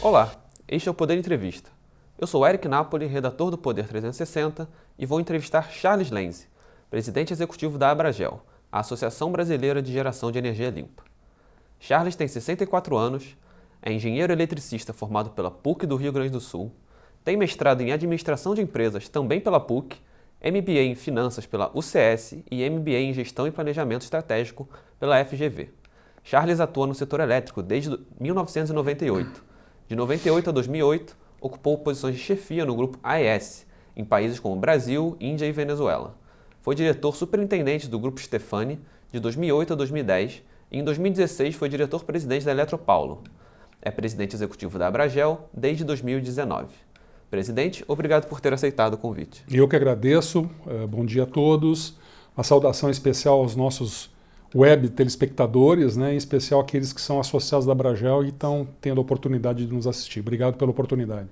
Olá, este é o Poder Entrevista. Eu sou Eric Napoli, redator do Poder 360, e vou entrevistar Charles Lenzi, presidente executivo da Abragel, a Associação Brasileira de Geração de Energia Limpa. Charles tem 64 anos, é engenheiro eletricista formado pela PUC do Rio Grande do Sul, tem mestrado em Administração de Empresas também pela PUC, MBA em Finanças pela UCS e MBA em Gestão e Planejamento Estratégico pela FGV. Charles atua no setor elétrico desde 1998. De 98 a 2008, ocupou posições de chefia no grupo AES, em países como Brasil, Índia e Venezuela. Foi diretor superintendente do grupo Stefani de 2008 a 2010 e em 2016 foi diretor-presidente da Eletropaulo. É presidente executivo da Abragel desde 2019. Presidente, obrigado por ter aceitado o convite. Eu que agradeço. Bom dia a todos. Uma saudação especial aos nossos web telespectadores, em especial aqueles que são associados da Abragel e estão tendo a oportunidade de nos assistir. Obrigado pela oportunidade.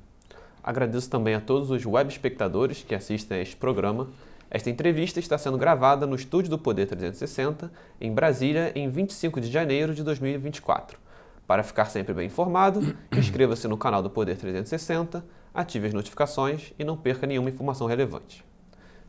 Agradeço também a todos os web espectadores que assistem a este programa. Esta entrevista está sendo gravada no estúdio do Poder 360, em Brasília, em 25 de janeiro de 2024. Para ficar sempre bem informado, inscreva-se no canal do Poder 360, ative as notificações e não perca nenhuma informação relevante.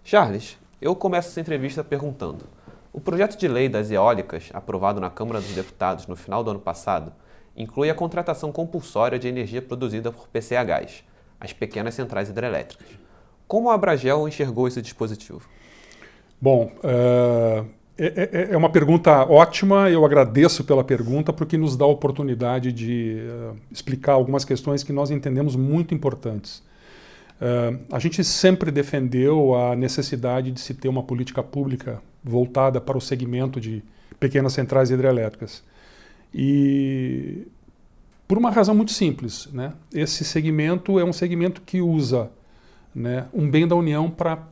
Charles, eu começo essa entrevista perguntando: o projeto de lei das eólicas, aprovado na Câmara dos Deputados no final do ano passado, inclui a contratação compulsória de energia produzida por PCHs, as pequenas centrais hidrelétricas. Como a Abragel enxergou esse dispositivo? Bom, é uma pergunta ótima, eu agradeço pela pergunta porque nos dá a oportunidade de explicar algumas questões que nós entendemos muito importantes. A gente sempre defendeu a necessidade de se ter uma política pública voltada para o segmento de pequenas centrais hidrelétricas. E por uma razão muito simples, esse segmento é um segmento que usa um bem da União para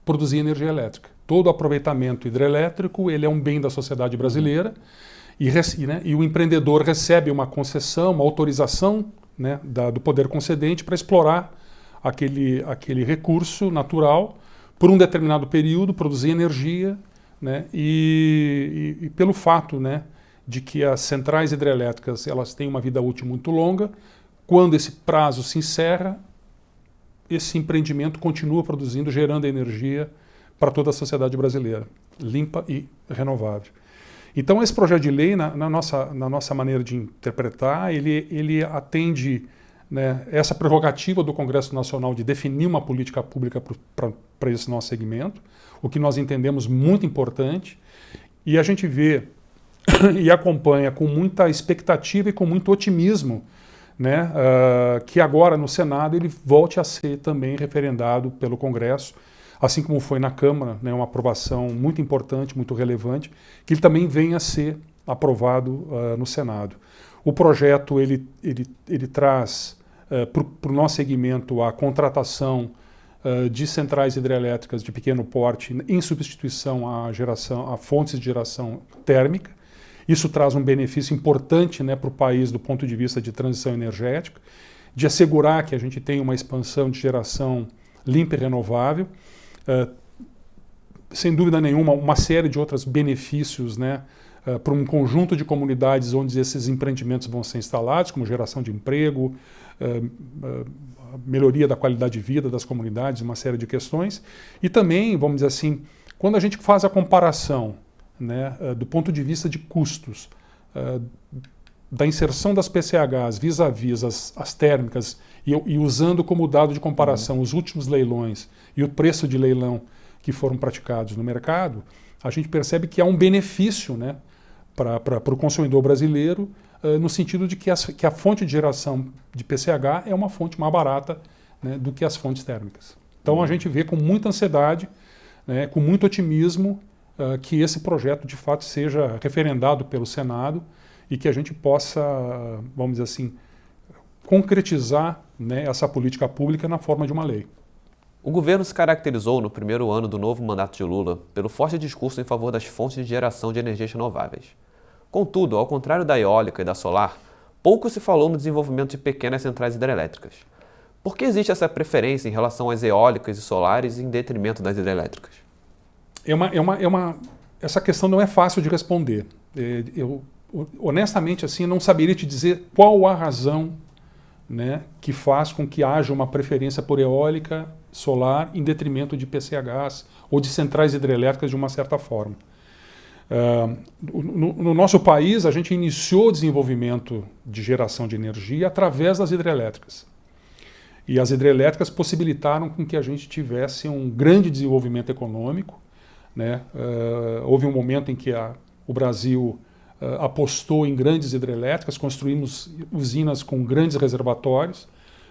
produzir energia elétrica. Todo aproveitamento hidrelétrico ele é um bem da sociedade brasileira e o empreendedor recebe uma concessão, uma autorização do poder concedente para explorar aquele recurso natural por um determinado período, produzir energia, e pelo fato de que as centrais hidrelétricas elas têm uma vida útil muito longa, quando esse prazo se encerra, esse empreendimento continua produzindo, gerando energia para toda a sociedade brasileira, limpa e renovável. Então esse projeto de lei, na nossa maneira de interpretar, ele atende essa prerrogativa do Congresso Nacional de definir uma política pública para esse nosso segmento, o que nós entendemos muito importante, e a gente vê e acompanha com muita expectativa e com muito otimismo que agora no Senado ele volte a ser também referendado pelo Congresso, assim como foi na Câmara, uma aprovação muito importante, muito relevante, que ele também venha a ser aprovado no Senado. O projeto ele traz para o nosso segmento a contratação de centrais hidrelétricas de pequeno porte em substituição a fontes de geração térmica. Isso traz um benefício importante para o país do ponto de vista de transição energética, de assegurar que a gente tenha uma expansão de geração limpa e renovável. Sem dúvida nenhuma, uma série de outros benefícios para um conjunto de comunidades onde esses empreendimentos vão ser instalados, como geração de emprego, melhoria da qualidade de vida das comunidades, uma série de questões. E também, vamos dizer assim, quando a gente faz a comparação do ponto de vista de custos, da inserção das PCHs vis-à-vis as térmicas e usando como dado de comparação os últimos leilões e o preço de leilão que foram praticados no mercado, a gente percebe que há um benefício para o consumidor brasileiro no sentido de que a fonte de geração de PCH é uma fonte mais barata do que as fontes térmicas. Então a gente vê com muita ansiedade, com muito otimismo, que esse projeto de fato seja referendado pelo Senado e que a gente possa, vamos dizer assim, concretizar essa política pública na forma de uma lei. O governo se caracterizou no primeiro ano do novo mandato de Lula pelo forte discurso em favor das fontes de geração de energias renováveis. Contudo, ao contrário da eólica e da solar, pouco se falou no desenvolvimento de pequenas centrais hidrelétricas. Por que existe essa preferência em relação às eólicas e solares em detrimento das hidrelétricas? Essa questão não é fácil de responder. Eu honestamente, assim, não saberia te dizer qual a razão né, que faz com que haja uma preferência por eólica solar em detrimento de PCHs ou de centrais hidrelétricas de uma certa forma. No nosso país, a gente iniciou o desenvolvimento de geração de energia através das hidrelétricas. E as hidrelétricas possibilitaram com que a gente tivesse um grande desenvolvimento econômico, né? Houve um momento em que o Brasil apostou em grandes hidrelétricas, construímos usinas com grandes reservatórios,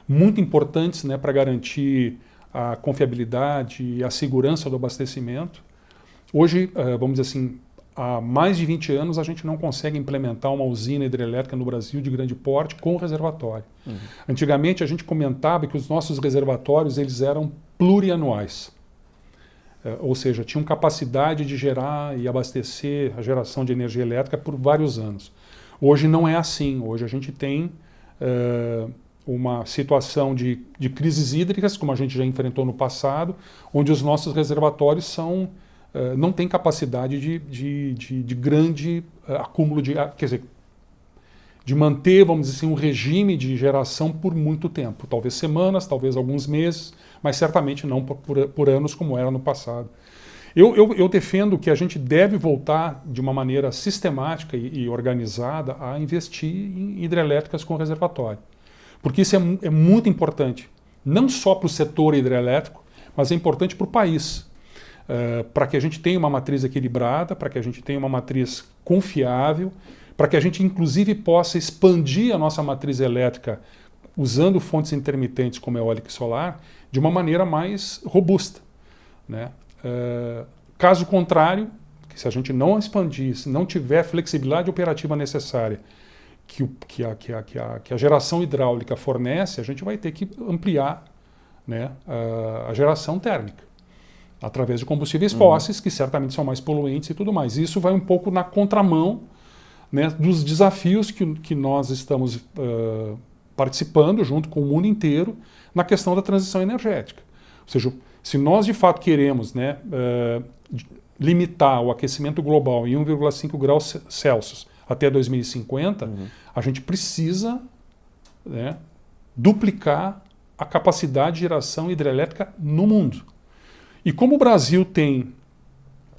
muito importantes, né, para garantir a confiabilidade e a segurança do abastecimento. Hoje, vamos dizer assim, há mais de 20 anos a gente não consegue implementar uma usina hidrelétrica no Brasil de grande porte com reservatório. Antigamente a gente comentava que os nossos reservatórios eles eram plurianuais. Ou seja, tinham capacidade de gerar e abastecer a geração de energia elétrica por vários anos. Hoje não é assim. Hoje a gente tem uma situação de crises hídricas, como a gente já enfrentou no passado, onde os nossos reservatórios não têm capacidade de grande acúmulo quer dizer, de manter, vamos dizer assim, um regime de geração por muito tempo. Talvez semanas, talvez alguns meses, mas certamente não por anos como era no passado. Eu defendo que a gente deve voltar de uma maneira sistemática e organizada a investir em hidrelétricas com reservatório. Porque isso é muito importante, não só para o setor hidrelétrico, mas é importante para o país. Para que a gente tenha uma matriz equilibrada, para que a gente tenha uma matriz confiável, para que a gente inclusive possa expandir a nossa matriz elétrica usando fontes intermitentes como eólica e solar de uma maneira mais robusta, né? Caso contrário, que se a gente não expandir, se não tiver flexibilidade operativa necessária que a geração hidráulica fornece, a gente vai ter que ampliar, né, a geração térmica através de combustíveis fósseis, que certamente são mais poluentes e tudo mais. Isso vai um pouco na contramão, né, dos desafios que nós estamos participando junto com o mundo inteiro na questão da transição energética. Ou seja, se nós de fato queremos, né, limitar o aquecimento global em 1,5 graus Celsius até 2050, a gente precisa, né, duplicar a capacidade de geração hidrelétrica no mundo. E como o Brasil tem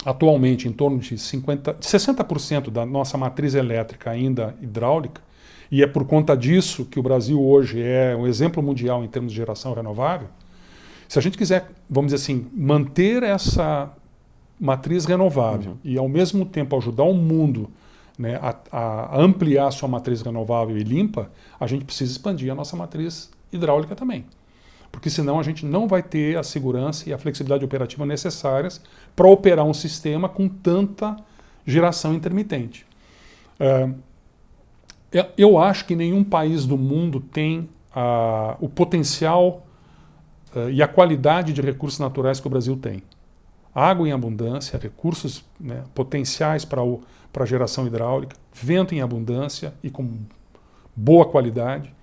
atualmente em torno de 60% da nossa matriz elétrica ainda hidráulica, e é por conta disso que o Brasil hoje é um exemplo mundial em termos de geração renovável, se a gente quiser, vamos dizer assim, manter essa matriz renovável e ao mesmo tempo ajudar o mundo, né, a ampliar a sua matriz renovável e limpa, a gente precisa expandir a nossa matriz hidráulica também. Porque senão a gente não vai ter a segurança e a flexibilidade operativa necessárias para operar um sistema com tanta geração intermitente. Eu acho que nenhum país do mundo tem o potencial e a qualidade de recursos naturais que o Brasil tem. Água em abundância, recursos, né, potenciais para a geração hidráulica, vento em abundância e com boa qualidade,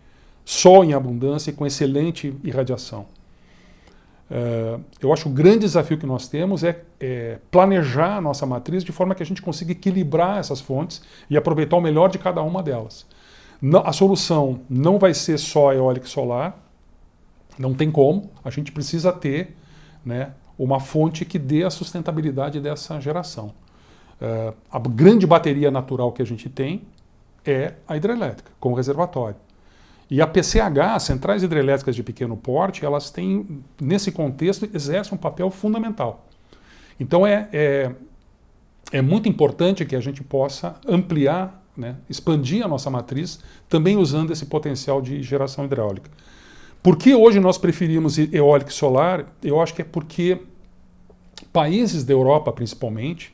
sol em abundância e com excelente irradiação. Eu acho que o grande desafio que nós temos é planejar a nossa matriz de forma que a gente consiga equilibrar essas fontes e aproveitar o melhor de cada uma delas. A solução não vai ser só eólica e solar, não tem como, a gente precisa ter, né, uma fonte que dê a sustentabilidade dessa geração. A grande bateria natural que a gente tem é a hidrelétrica, com reservatório. E a PCH, as centrais hidrelétricas de pequeno porte, elas têm, nesse contexto, exercem um papel fundamental. Então é muito importante que a gente possa ampliar, né, expandir a nossa matriz, também usando esse potencial de geração hidráulica. Por que hoje nós preferimos eólica e solar? Eu acho que é porque países da Europa, principalmente,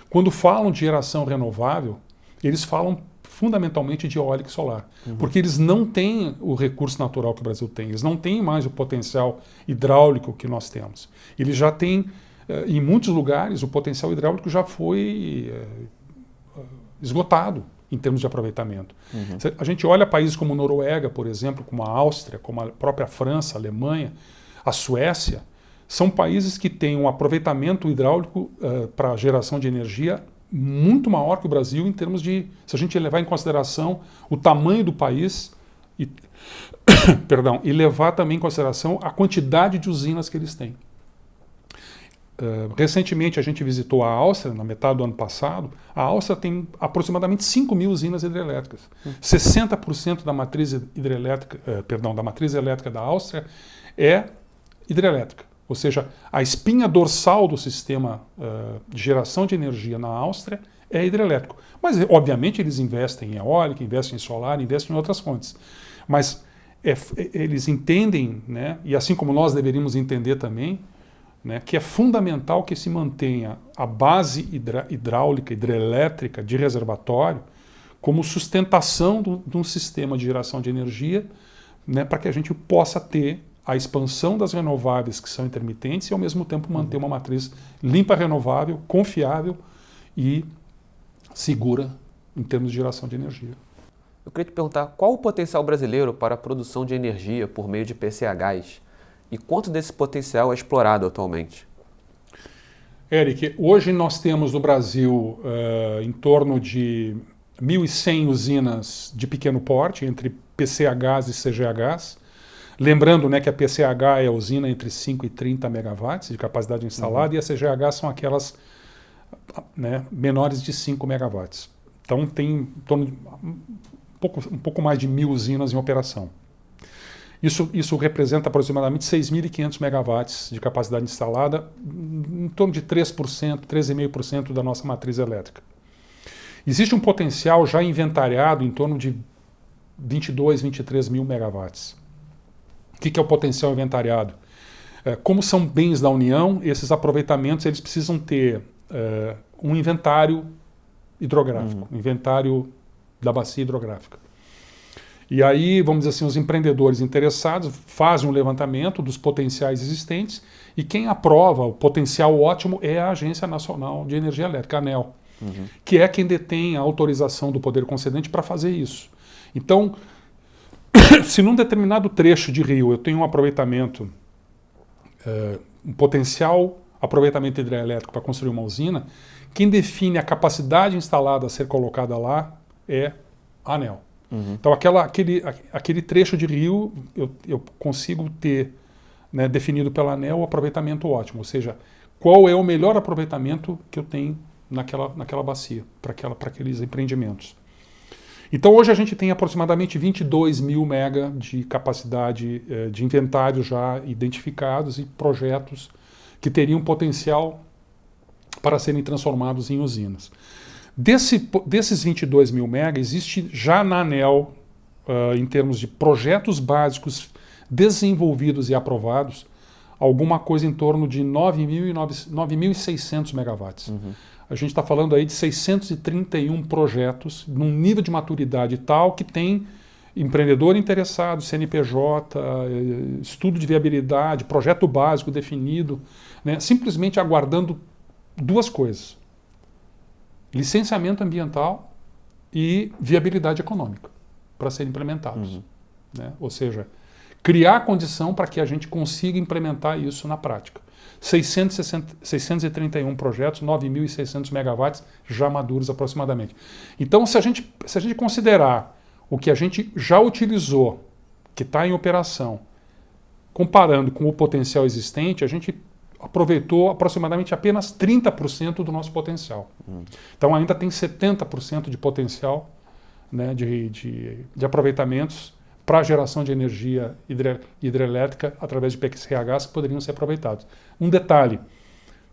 quando falam de geração renovável, eles falam fundamentalmente de eólica e solar. Porque eles não têm o recurso natural que o Brasil tem, eles não têm mais o potencial hidráulico que nós temos. Eles já têm, em muitos lugares, o potencial hidráulico já foi esgotado em termos de aproveitamento. A gente olha países como Noruega, por exemplo, como a Áustria, como a própria França, a Alemanha, a Suécia, são países que têm um aproveitamento hidráulico para a geração de energia muito maior que o Brasil em termos de, se a gente levar em consideração o tamanho do país Perdão, e levar também em consideração a quantidade de usinas que eles têm. Recentemente a gente visitou a Áustria, na metade do ano passado. A Áustria tem aproximadamente 5.000 usinas hidrelétricas. 60% da matriz hidrelétrica, da matriz elétrica da Áustria é hidrelétrica. Ou seja, a espinha dorsal do sistema de geração de energia na Áustria é hidrelétrico. Mas, obviamente, eles investem em eólica, investem em solar, investem em outras fontes. Mas eles entendem, né, e assim como nós deveríamos entender também, né, que é fundamental que se mantenha a base hidráulica, hidrelétrica de reservatório como sustentação de um sistema de geração de energia, né, para que a gente possa ter a expansão das renováveis que são intermitentes e, ao mesmo tempo, manter uma matriz limpa, renovável, confiável e segura em termos de geração de energia. Eu queria te perguntar qual o potencial brasileiro para a produção de energia por meio de PCHs e quanto desse potencial é explorado atualmente? Eric, hoje nós temos no Brasil em torno de 1.100 usinas de pequeno porte, entre PCHs e CGHs. Lembrando, né, que a PCH é a usina entre 5 e 30 megawatts de capacidade instalada e a CGH são aquelas, né, menores de 5 megawatts. Então tem em torno de um pouco mais de 1.000 usinas em operação. Isso representa aproximadamente 6.500 megawatts de capacidade instalada, em torno de 3%, 3,5% da nossa matriz elétrica. Existe um potencial já inventariado em torno de 22, 23 mil megawatts. O que é o potencial inventariado? Como são bens da União, esses aproveitamentos eles precisam ter um inventário hidrográfico, um inventário da bacia hidrográfica. E aí, vamos dizer assim, os empreendedores interessados fazem um levantamento dos potenciais existentes e quem aprova o potencial ótimo é a Agência Nacional de Energia Elétrica, a ANEEL, que é quem detém a autorização do poder concedente para fazer isso. Então, se num determinado trecho de rio eu tenho um aproveitamento, um potencial aproveitamento hidrelétrico para construir uma usina, quem define a capacidade instalada a ser colocada lá é a ANEEL. Então aquele trecho de rio eu consigo ter, né, definido pela ANEEL o aproveitamento ótimo, ou seja, qual é o melhor aproveitamento que eu tenho naquela bacia, para aqueles empreendimentos. Então hoje a gente tem aproximadamente 22 mil mega de capacidade de inventário já identificados e projetos que teriam potencial para serem transformados em usinas. Desses 22 mil mega, existe já na ANEEL, em termos de projetos básicos desenvolvidos e aprovados, alguma coisa em torno de 9.600 megawatts. A gente está falando aí de 631 projetos, num nível de maturidade tal que tem empreendedor interessado, CNPJ, estudo de viabilidade, projeto básico definido, né, simplesmente aguardando duas coisas: licenciamento ambiental e viabilidade econômica para serem implementados. Né? Ou seja, criar condição para que a gente consiga implementar isso na prática. 631 projetos, 9.600 megawatts já maduros aproximadamente. Então, se a gente considerar o que a gente já utilizou, que está em operação, comparando com o potencial existente, a gente aproveitou aproximadamente apenas 30% do nosso potencial. Então ainda tem 70% de potencial, né, de aproveitamentos para a geração de energia hidrelétrica através de PCHs que poderiam ser aproveitados. Um detalhe: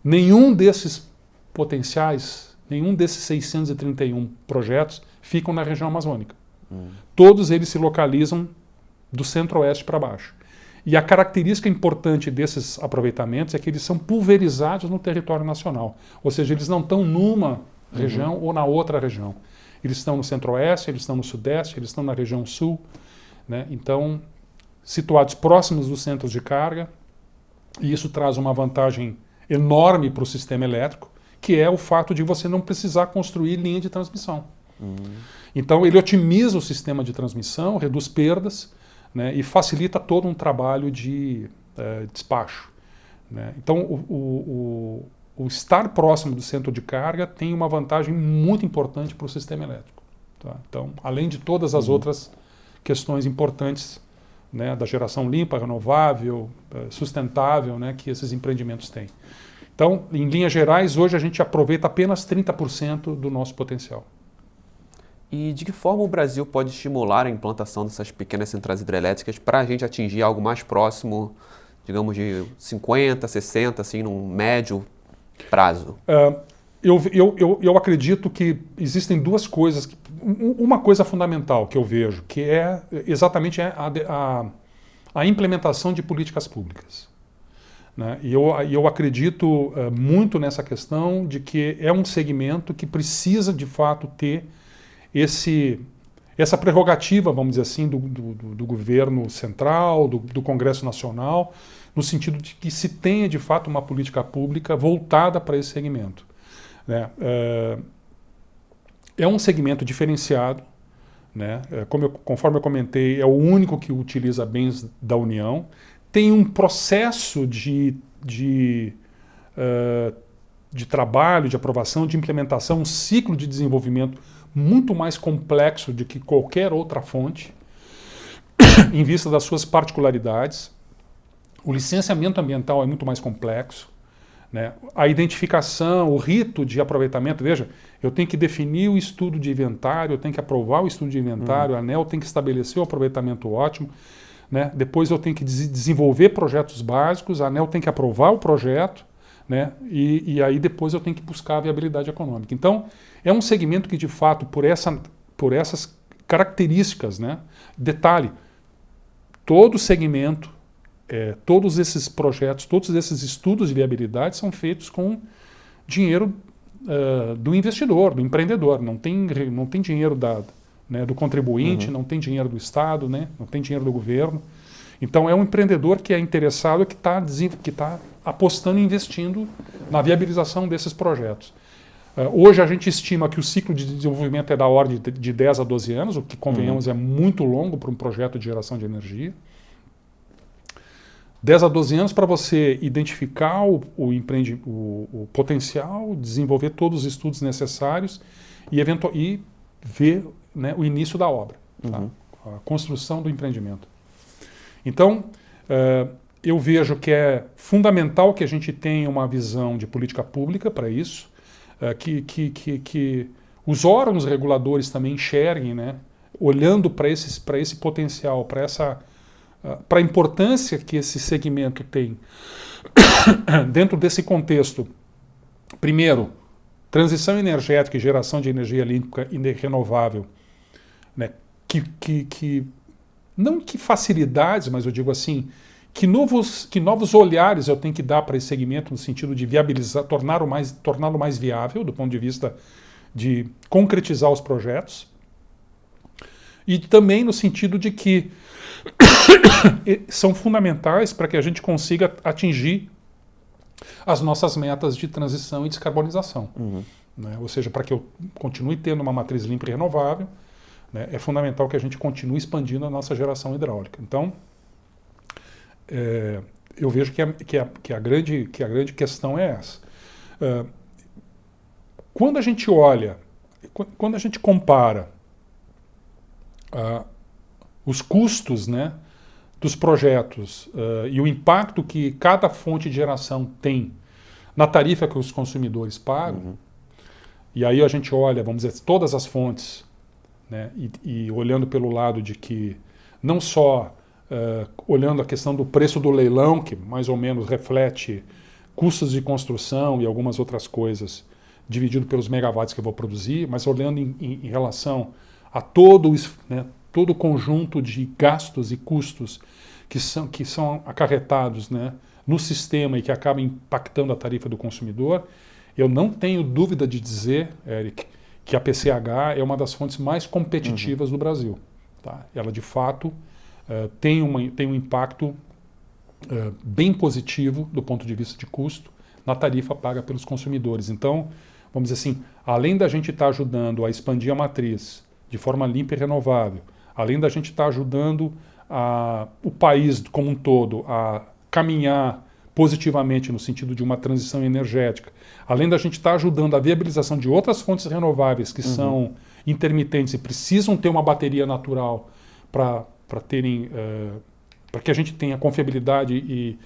nenhum desses potenciais, nenhum desses 631 projetos ficam na região amazônica. Todos eles se localizam do centro-oeste para baixo. E a característica importante desses aproveitamentos é que eles são pulverizados no território nacional. Ou seja, eles não estão numa região ou na outra região. Eles estão no centro-oeste, eles estão no sudeste, eles estão na região sul, né? Então, situados próximos dos centros de carga, e isso traz uma vantagem enorme para o sistema elétrico, que é o fato de você não precisar construir linha de transmissão. Então, ele otimiza o sistema de transmissão, reduz perdas, né, e facilita todo um trabalho de despacho. Né? Então, o estar próximo do centro de carga tem uma vantagem muito importante para o sistema elétrico. Tá? Então, além de todas as outras questões importantes né, da geração limpa, renovável, sustentável, né, que esses empreendimentos têm. Então, em linhas gerais, hoje a gente aproveita apenas 30% do nosso potencial. E de que forma o Brasil pode estimular a implantação dessas pequenas centrais hidrelétricas para a gente atingir algo mais próximo, digamos, de 50, 60, assim, num médio prazo? Eu acredito que existem duas coisas. Uma coisa fundamental que eu vejo, que é exatamente a implementação de políticas públicas. Né? E eu acredito muito nessa questão de que é um segmento que precisa, de fato, ter essa prerrogativa, vamos dizer assim, do governo central, do Congresso Nacional, no sentido de que se tenha, de fato, uma política pública voltada para esse segmento. Né? É um segmento diferenciado, né? Conforme eu comentei, é o único que utiliza bens da União, tem um processo de trabalho, de aprovação, de implementação, um ciclo de desenvolvimento muito mais complexo do que qualquer outra fonte, em vista das suas particularidades. O licenciamento ambiental é muito mais complexo, né? A identificação, o rito de aproveitamento, veja, eu tenho que definir o estudo de inventário, eu tenho que aprovar o estudo de inventário, a ANEEL tem que estabelecer o aproveitamento ótimo, né? Depois eu tenho que desenvolver projetos básicos, a ANEEL tem que aprovar o projeto, né? E aí depois eu tenho que buscar a viabilidade econômica. Então, é um segmento que, de fato, por essas características, né? Detalhe, todo segmento, todos esses projetos, todos esses estudos de viabilidade são feitos com dinheiro do investidor, do empreendedor. Não tem dinheiro do contribuinte, não tem dinheiro do Estado, né? Não tem dinheiro do governo. Então é um empreendedor que é interessado, que está apostando e investindo na viabilização desses projetos. Hoje a gente estima que o ciclo de desenvolvimento é da ordem de 10 a 12 anos, o que, convenhamos, é muito longo para um projeto de geração de energia. 10 a 12 anos para você identificar o potencial, desenvolver todos os estudos necessários e ver, né, o início da obra, tá? A construção do empreendimento. Então, eu vejo que é fundamental que a gente tenha uma visão de política pública para isso, que os órgãos reguladores também enxerguem, né, olhando para esse potencial, para a importância que esse segmento tem dentro desse contexto. Primeiro, transição energética e geração de energia limpa e renovável, né, não que facilidades, mas eu digo assim, que novos olhares eu tenho que dar para esse segmento no sentido de viabilizar, torná-lo mais viável do ponto de vista de concretizar os projetos, e também no sentido de que são fundamentais para que a gente consiga atingir as nossas metas de transição e descarbonização. Né? Ou seja, para que eu continue tendo uma matriz limpa e renovável, né, é fundamental que a gente continue expandindo a nossa geração hidráulica. Então, eu vejo que a grande questão é essa. Quando a gente olha, quando a gente compara os custos, né, dos projetos e o impacto que cada fonte de geração tem na tarifa que os consumidores pagam, e aí a gente olha, vamos dizer, todas as fontes, né, e olhando pelo lado de que não só olhando a questão do preço do leilão, que mais ou menos reflete custos de construção e algumas outras coisas, dividido pelos megawatts que eu vou produzir, mas olhando em relação a todo o conjunto de gastos e custos que são acarretados, né, no sistema e que acabam impactando a tarifa do consumidor, eu não tenho dúvida de dizer, Eric, que a PCH é uma das fontes mais competitivas do Brasil. Tá? Ela, de fato, tem um impacto bem positivo do ponto de vista de custo na tarifa paga pelos consumidores. Então, vamos dizer assim, além da gente estar ajudando a expandir a matriz de forma limpa e renovável, além da gente estar ajudando o país como um todo a caminhar positivamente no sentido de uma transição energética, além da gente estar ajudando a viabilização de outras fontes renováveis que são intermitentes e precisam ter uma bateria natural para terem para que a gente tenha confiabilidade e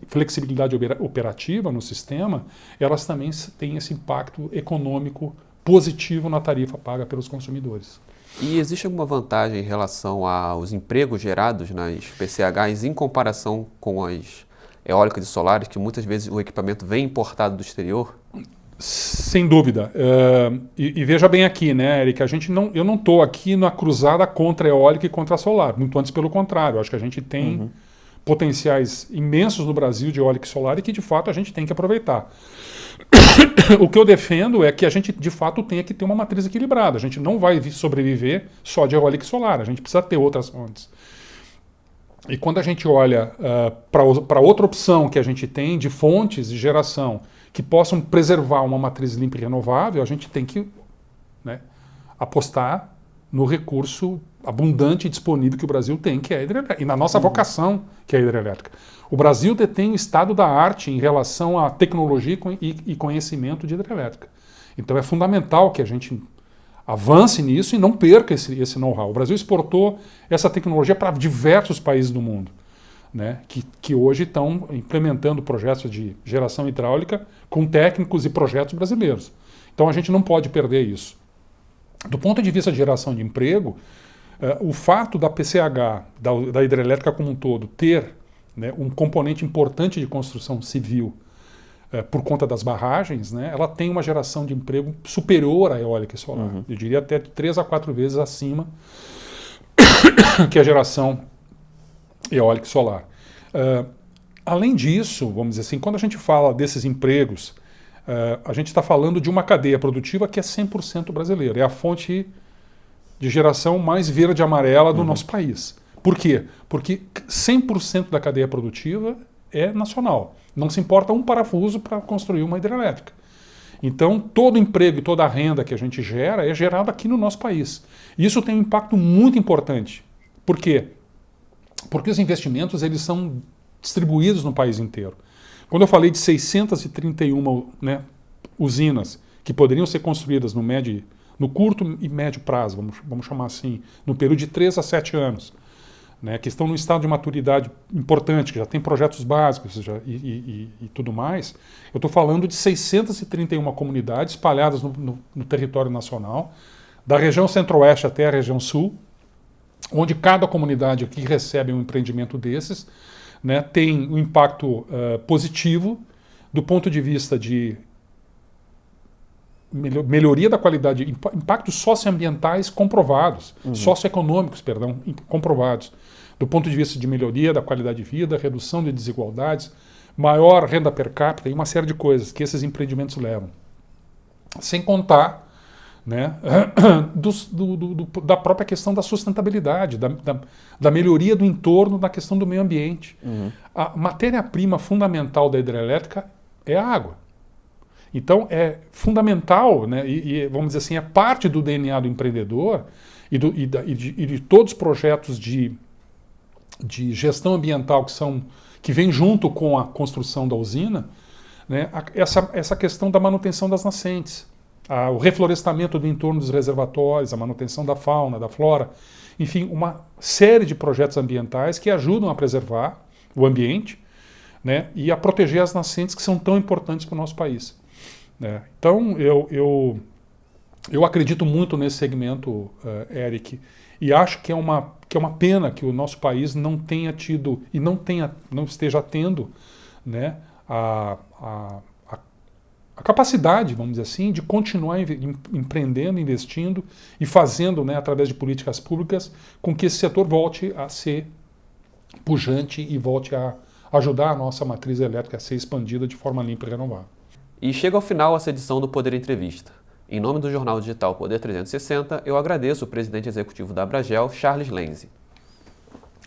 flexibilidade operativa no sistema, elas também têm esse impacto econômico positivo na tarifa paga pelos consumidores. E existe alguma vantagem em relação aos empregos gerados nas PCHs em comparação com as eólicas e solares, que muitas vezes o equipamento vem importado do exterior? Sem dúvida. E veja bem aqui, né, Eric, eu não estou aqui na cruzada contra a eólica e contra a solar, muito antes pelo contrário. Eu acho que a gente tem potenciais imensos no Brasil de eólica e solar e que, de fato, a gente tem que aproveitar. O que eu defendo é que a gente, de fato, tenha que ter uma matriz equilibrada. A gente não vai sobreviver só de eólica e solar, a gente precisa ter outras fontes. E quando a gente olha para outra opção que a gente tem de fontes de geração que possam preservar uma matriz limpa e renovável, a gente tem que, né, apostar no recurso abundante e disponível que o Brasil tem, que é a hidrelétrica, e na nossa vocação, que é a hidrelétrica. O Brasil detém o estado da arte em relação à tecnologia e conhecimento de hidrelétrica. Então é fundamental que a gente avance nisso e não perca esse know-how. O Brasil exportou essa tecnologia para diversos países do mundo, né, que hoje estão implementando projetos de geração hidráulica com técnicos e projetos brasileiros. Então a gente não pode perder isso. Do ponto de vista de geração de emprego, o fato da PCH, da hidrelétrica como um todo, ter, né, um componente importante de construção civil por conta das barragens, né, ela tem uma geração de emprego superior à eólica e solar. Eu diria até 3 a 4 vezes acima que a geração eólica e solar. Além disso, vamos dizer assim, quando a gente fala desses empregos, a gente está falando de uma cadeia produtiva que é 100% brasileira. É a fonte de geração mais verde e amarela do nosso país. Por quê? Porque 100% da cadeia produtiva é nacional. Não se importa um parafuso para construir uma hidrelétrica. Então, todo emprego e toda a renda que a gente gera é gerada aqui no nosso país. E isso tem um impacto muito importante. Por quê? Porque os investimentos eles são distribuídos no país inteiro. Quando eu falei de 631, né, usinas que poderiam ser construídas no curto e médio prazo, vamos chamar assim, no período de 3 a 7 anos, né, que estão num estado de maturidade importante, que já tem projetos básicos e tudo mais, eu estou falando de 631 comunidades espalhadas no território nacional, da região centro-oeste até a região sul, onde cada comunidade que recebe um empreendimento desses, né, tem um impacto positivo do ponto de vista de melhoria da qualidade, impactos socioambientais comprovados, socioeconômicos, perdão, comprovados, do ponto de vista de melhoria da qualidade de vida, redução de desigualdades, maior renda per capita e uma série de coisas que esses empreendimentos levam. Sem contar, né, da própria questão da sustentabilidade, da melhoria do entorno, da questão do meio ambiente. A matéria-prima fundamental da hidrelétrica é a água. Então é fundamental, né, e vamos dizer assim, é parte do DNA do empreendedor e de todos os projetos de gestão ambiental que vem junto com a construção da usina, né, essa questão da manutenção das nascentes. O reflorestamento do entorno dos reservatórios, a manutenção da fauna, da flora, enfim, uma série de projetos ambientais que ajudam a preservar o ambiente, né, e a proteger as nascentes que são tão importantes para o nosso país. Né. Então, eu acredito muito nesse segmento, Eric, e acho que é uma pena que o nosso país não tenha tido e não esteja tendo, né, a capacidade, vamos dizer assim, de continuar empreendendo, investindo e fazendo, né, através de políticas públicas, com que esse setor volte a ser pujante e volte a ajudar a nossa matriz elétrica a ser expandida de forma limpa e renovável. E chega ao final essa edição do Poder Entrevista. Em nome do jornal digital Poder 360, eu agradeço o presidente executivo da Abragel, Charles Lenzi.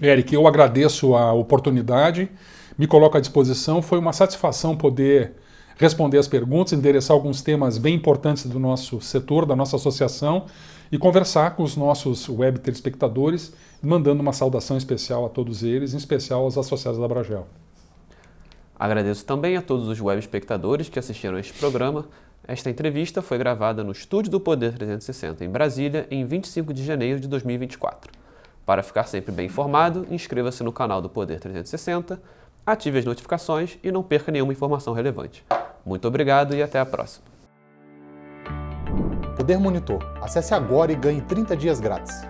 Eric, eu agradeço a oportunidade, me coloco à disposição, foi uma satisfação poder responder as perguntas, endereçar alguns temas bem importantes do nosso setor, da nossa associação e conversar com os nossos web telespectadores, mandando uma saudação especial a todos eles, em especial aos associados da Abragel. Agradeço também a todos os web espectadores que assistiram a este programa. Esta entrevista foi gravada no estúdio do Poder 360 em Brasília, em 25 de janeiro de 2024. Para ficar sempre bem informado, inscreva-se no canal do Poder 360, ative as notificações e não perca nenhuma informação relevante. Muito obrigado e até a próxima. Poder Monitor. Acesse agora e ganhe 30 dias grátis.